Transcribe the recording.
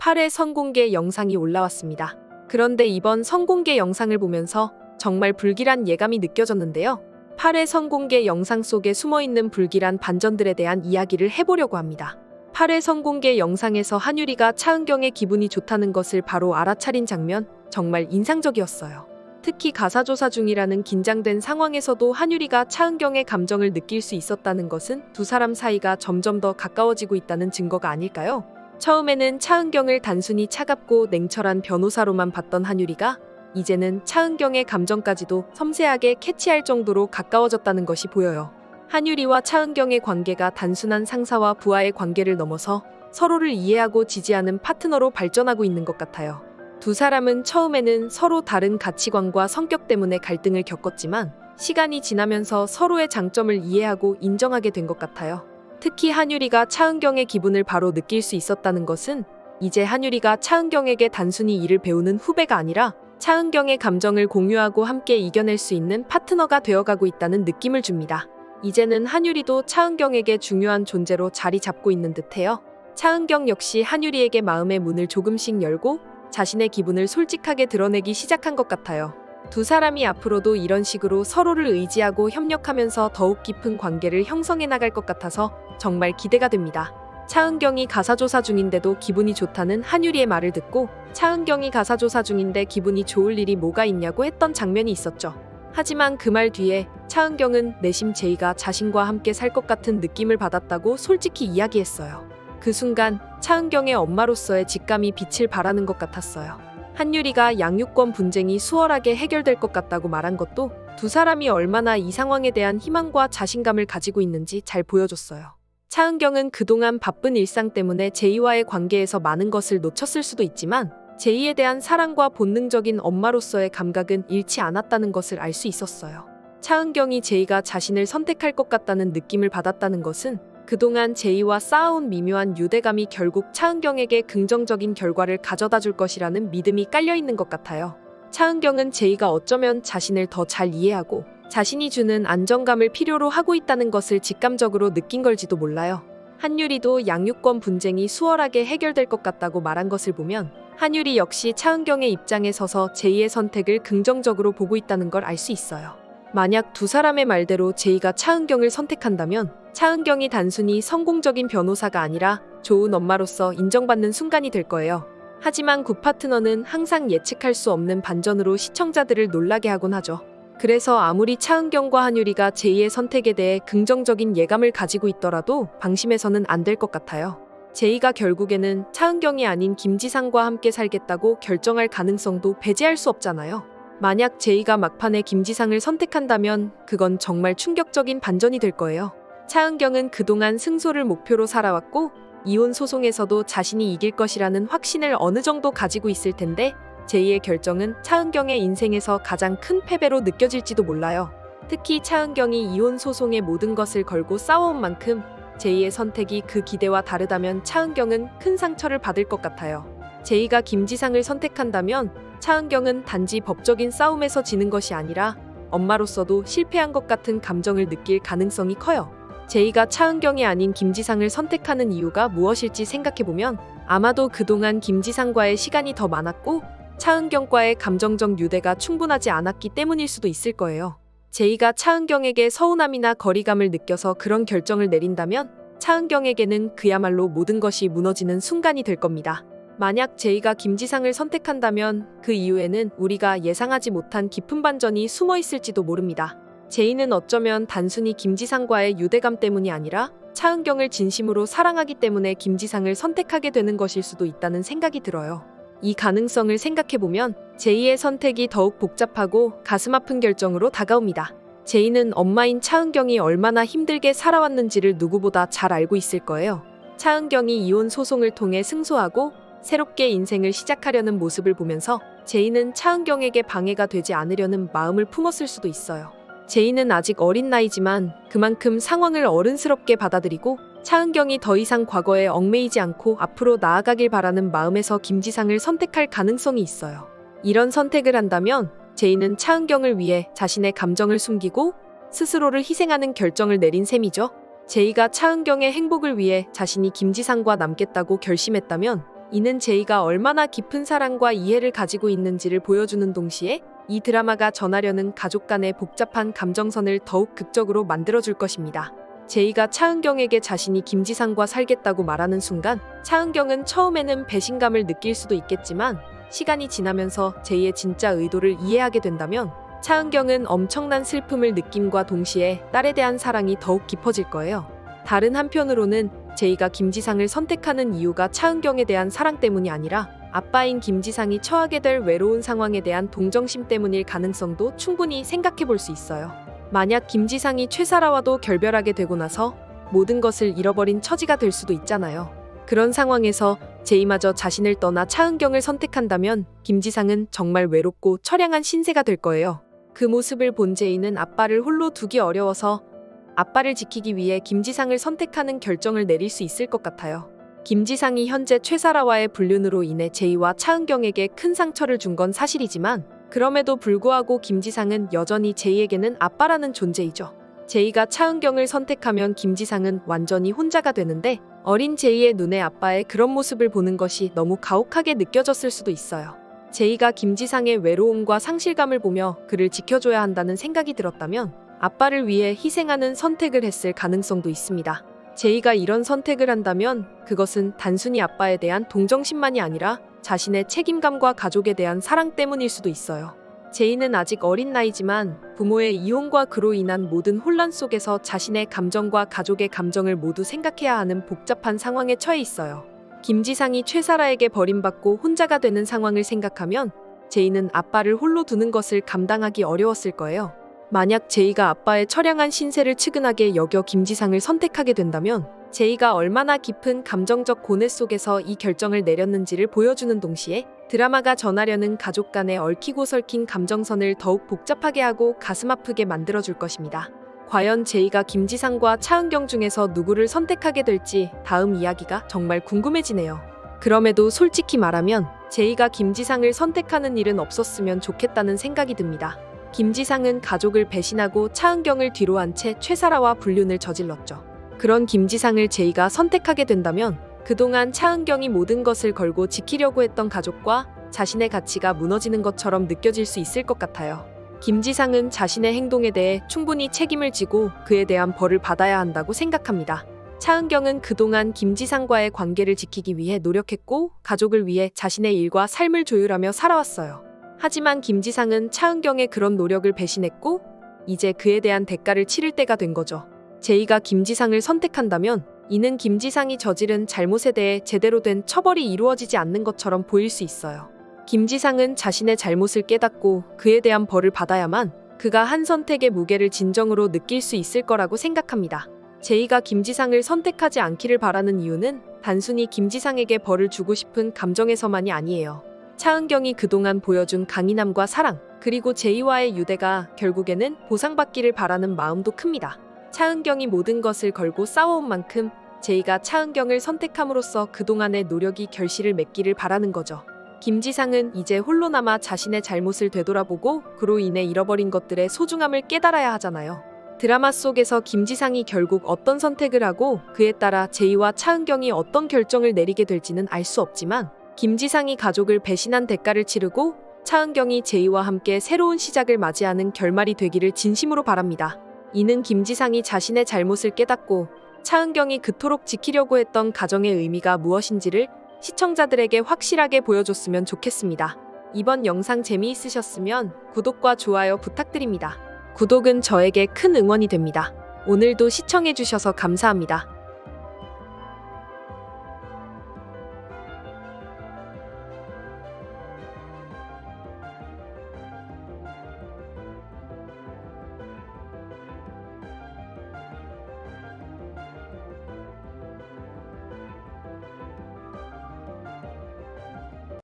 8회 선공개 영상이 올라왔습니다. 그런데 이번 선공개 영상을 보면서 정말 불길한 예감이 느껴졌는데요. 8회 선공개 영상 속에 숨어있는 불길한 반전들에 대한 이야기를 해보려고 합니다. 8회 선공개 영상에서 한유리가 차은경의 기분이 좋다는 것을 바로 알아차린 장면, 정말 인상적이었어요. 특히 가사조사 중이라는 긴장된 상황에서도 한유리가 차은경의 감정을 느낄 수 있었다는 것은 두 사람 사이가 점점 더 가까워지고 있다는 증거가 아닐까요? 처음에는 차은경을 단순히 차갑고 냉철한 변호사로만 봤던 한유리가 이제는 차은경의 감정까지도 섬세하게 캐치할 정도로 가까워졌다는 것이 보여요. 한유리와 차은경의 관계가 단순한 상사와 부하의 관계를 넘어서 서로를 이해하고 지지하는 파트너로 발전하고 있는 것 같아요. 두 사람은 처음에는 서로 다른 가치관과 성격 때문에 갈등을 겪었지만 시간이 지나면서 서로의 장점을 이해하고 인정하게 된 것 같아요. 특히 한유리가 차은경의 기분을 바로 느낄 수 있었다는 것은 이제 한유리가 차은경에게 단순히 일을 배우는 후배가 아니라 차은경의 감정을 공유하고 함께 이겨낼 수 있는 파트너가 되어가고 있다는 느낌을 줍니다. 이제는 한유리도 차은경에게 중요한 존재로 자리 잡고 있는 듯해요. 차은경 역시 한유리에게 마음의 문을 조금씩 열고 자신의 기분을 솔직하게 드러내기 시작한 것 같아요. 두 사람이 앞으로도 이런 식으로 서로를 의지하고 협력하면서 더욱 깊은 관계를 형성해 나갈 것 같아서 정말 기대가 됩니다. 차은경이 가사조사 중인데도 기분이 좋다는 한유리의 말을 듣고 차은경이 가사조사 중인데 기분이 좋을 일이 뭐가 있냐고 했던 장면이 있었죠. 하지만 그 말 뒤에 차은경은 내심 제이가 자신과 함께 살 것 같은 느낌을 받았다고 솔직히 이야기했어요. 그 순간 차은경의 엄마로서의 직감이 빛을 발하는 것 같았어요. 한유리가 양육권 분쟁이 수월하게 해결될 것 같다고 말한 것도 두 사람이 얼마나 이 상황에 대한 희망과 자신감을 가지고 있는지 잘 보여줬어요. 차은경은 그동안 바쁜 일상 때문에 제이와의 관계에서 많은 것을 놓쳤을 수도 있지만 제이에 대한 사랑과 본능적인 엄마로서의 감각은 잃지 않았다는 것을 알 수 있었어요. 차은경이 제이가 자신을 선택할 것 같다는 느낌을 받았다는 것은 그동안 제이와 쌓아온 미묘한 유대감이 결국 차은경에게 긍정적인 결과를 가져다 줄 것이라는 믿음이 깔려있는 것 같아요. 차은경은 제이가 어쩌면 자신을 더 잘 이해하고 자신이 주는 안정감을 필요로 하고 있다는 것을 직감적으로 느낀 걸지도 몰라요. 한유리도 양육권 분쟁이 수월하게 해결될 것 같다고 말한 것을 보면 한유리 역시 차은경의 입장에 서서 제이의 선택을 긍정적으로 보고 있다는 걸 알 수 있어요. 만약 두 사람의 말대로 제이가 차은경을 선택한다면 차은경이 단순히 성공적인 변호사가 아니라 좋은 엄마로서 인정받는 순간이 될 거예요. 하지만 굿파트너는 항상 예측할 수 없는 반전으로 시청자들을 놀라게 하곤 하죠. 그래서 아무리 차은경과 한유리가 제이의 선택에 대해 긍정적인 예감을 가지고 있더라도 방심해서는 안 될 것 같아요. 제이가 결국에는 차은경이 아닌 김지상과 함께 살겠다고 결정할 가능성도 배제할 수 없잖아요. 만약 제이가 막판에 김지상을 선택한다면 그건 정말 충격적인 반전이 될 거예요. 차은경은 그동안 승소를 목표로 살아왔고 이혼 소송에서도 자신이 이길 것이라는 확신을 어느 정도 가지고 있을 텐데 제이의 결정은 차은경의 인생에서 가장 큰 패배로 느껴질지도 몰라요. 특히 차은경이 이혼 소송에 모든 것을 걸고 싸워온 만큼 제이의 선택이 그 기대와 다르다면 차은경은 큰 상처를 받을 것 같아요. 제이가 김지상을 선택한다면 차은경은 단지 법적인 싸움에서 지는 것이 아니라 엄마로서도 실패한 것 같은 감정을 느낄 가능성이 커요. 제이가 차은경이 아닌 김지상을 선택하는 이유가 무엇일지 생각해보면 아마도 그동안 김지상과의 시간이 더 많았고 차은경과의 감정적 유대가 충분하지 않았기 때문일 수도 있을 거예요. 제이가 차은경에게 서운함이나 거리감을 느껴서 그런 결정을 내린다면 차은경에게는 그야말로 모든 것이 무너지는 순간이 될 겁니다. 만약 제이가 김지상을 선택한다면 그 이유에는 우리가 예상하지 못한 깊은 반전이 숨어 있을지도 모릅니다. 제이는 어쩌면 단순히 김지상과의 유대감 때문이 아니라 차은경을 진심으로 사랑하기 때문에 김지상을 선택하게 되는 것일 수도 있다는 생각이 들어요. 이 가능성을 생각해보면 제이의 선택이 더욱 복잡하고 가슴 아픈 결정으로 다가옵니다. 제이는 엄마인 차은경이 얼마나 힘들게 살아왔는지를 누구보다 잘 알고 있을 거예요. 차은경이 이혼 소송을 통해 승소하고 새롭게 인생을 시작하려는 모습을 보면서 제이는 차은경에게 방해가 되지 않으려는 마음을 품었을 수도 있어요. 제이는 아직 어린 나이지만 그만큼 상황을 어른스럽게 받아들이고 차은경이 더 이상 과거에 얽매이지 않고 앞으로 나아가길 바라는 마음에서 김지상을 선택할 가능성이 있어요. 이런 선택을 한다면 제이는 차은경을 위해 자신의 감정을 숨기고 스스로를 희생하는 결정을 내린 셈이죠. 제이가 차은경의 행복을 위해 자신이 김지상과 남겠다고 결심했다면 이는 제이가 얼마나 깊은 사랑과 이해를 가지고 있는지를 보여주는 동시에 이 드라마가 전하려는 가족 간의 복잡한 감정선을 더욱 극적으로 만들어줄 것입니다. 제이가 차은경에게 자신이 김지상과 살겠다고 말하는 순간 차은경은 처음에는 배신감을 느낄 수도 있겠지만 시간이 지나면서 제이의 진짜 의도를 이해하게 된다면 차은경은 엄청난 슬픔을 느낌과 동시에 딸에 대한 사랑이 더욱 깊어질 거예요. 다른 한편으로는 제이가 김지상을 선택하는 이유가 차은경에 대한 사랑 때문이 아니라 아빠인 김지상이 처하게 될 외로운 상황에 대한 동정심 때문일 가능성도 충분히 생각해 볼 수 있어요. 만약 김지상이 최사라와도 결별하게 되고 나서 모든 것을 잃어버린 처지가 될 수도 있잖아요. 그런 상황에서 제이마저 자신을 떠나 차은경을 선택한다면 김지상은 정말 외롭고 처량한 신세가 될 거예요. 그 모습을 본 제이는 아빠를 홀로 두기 어려워서 아빠를 지키기 위해 김지상을 선택하는 결정을 내릴 수 있을 것 같아요. 김지상이 현재 최사라와의 불륜으로 인해 제이와 차은경에게 큰 상처를 준 건 사실이지만 그럼에도 불구하고 김지상은 여전히 제이에게는 아빠라는 존재이죠. 제이가 차은경을 선택하면 김지상은 완전히 혼자가 되는데 어린 제이의 눈에 아빠의 그런 모습을 보는 것이 너무 가혹하게 느껴졌을 수도 있어요. 제이가 김지상의 외로움과 상실감을 보며 그를 지켜줘야 한다는 생각이 들었다면 아빠를 위해 희생하는 선택을 했을 가능성도 있습니다. 제이가 이런 선택을 한다면 그것은 단순히 아빠에 대한 동정심만이 아니라 자신의 책임감과 가족에 대한 사랑 때문일 수도 있어요. 제이는 아직 어린 나이지만 부모의 이혼과 그로 인한 모든 혼란 속에서 자신의 감정과 가족의 감정을 모두 생각해야 하는 복잡한 상황에 처해 있어요. 김지상이 최사라에게 버림받고 혼자가 되는 상황을 생각하면 제이는 아빠를 홀로 두는 것을 감당하기 어려웠을 거예요. 만약 제이가 아빠의 처량한 신세를 측은하게 여겨 김지상을 선택하게 된다면 제이가 얼마나 깊은 감정적 고뇌 속에서 이 결정을 내렸는지를 보여주는 동시에 드라마가 전하려는 가족 간의 얽히고 설킨 감정선을 더욱 복잡하게 하고 가슴 아프게 만들어줄 것입니다. 과연 제이가 김지상과 차은경 중에서 누구를 선택하게 될지 다음 이야기가 정말 궁금해지네요. 그럼에도 솔직히 말하면 제이가 김지상을 선택하는 일은 없었으면 좋겠다는 생각이 듭니다. 김지상은 가족을 배신하고 차은경을 뒤로 한 채 최사라와 불륜을 저질렀죠. 그런 김지상을 제이가 선택하게 된다면 그동안 차은경이 모든 것을 걸고 지키려고 했던 가족과 자신의 가치가 무너지는 것처럼 느껴질 수 있을 것 같아요. 김지상은 자신의 행동에 대해 충분히 책임을 지고 그에 대한 벌을 받아야 한다고 생각합니다. 차은경은 그동안 김지상과의 관계를 지키기 위해 노력했고 가족을 위해 자신의 일과 삶을 조율하며 살아왔어요. 하지만 김지상은 차은경의 그런 노력을 배신했고 이제 그에 대한 대가를 치를 때가 된 거죠. 제이가 김지상을 선택한다면 이는 김지상이 저지른 잘못에 대해 제대로 된 처벌이 이루어지지 않는 것처럼 보일 수 있어요. 김지상은 자신의 잘못을 깨닫고 그에 대한 벌을 받아야만 그가 한 선택의 무게를 진정으로 느낄 수 있을 거라고 생각합니다. 제이가 김지상을 선택하지 않기를 바라는 이유는 단순히 김지상에게 벌을 주고 싶은 감정에서만이 아니에요. 차은경이 그동안 보여준 강인함과 사랑, 그리고 제이와의 유대가 결국에는 보상받기를 바라는 마음도 큽니다. 차은경이 모든 것을 걸고 싸워온 만큼 제이가 차은경을 선택함으로써 그동안의 노력이 결실을 맺기를 바라는 거죠. 김지상은 이제 홀로 남아 자신의 잘못을 되돌아보고 그로 인해 잃어버린 것들의 소중함을 깨달아야 하잖아요. 드라마 속에서 김지상이 결국 어떤 선택을 하고 그에 따라 제이와 차은경이 어떤 결정을 내리게 될지는 알 수 없지만 김지상이 가족을 배신한 대가를 치르고 차은경이 제이와 함께 새로운 시작을 맞이하는 결말이 되기를 진심으로 바랍니다. 이는 김지상이 자신의 잘못을 깨닫고 차은경이 그토록 지키려고 했던 가정의 의미가 무엇인지를 시청자들에게 확실하게 보여줬으면 좋겠습니다. 이번 영상 재미있으셨으면 구독과 좋아요 부탁드립니다. 구독은 저에게 큰 응원이 됩니다. 오늘도 시청해주셔서 감사합니다.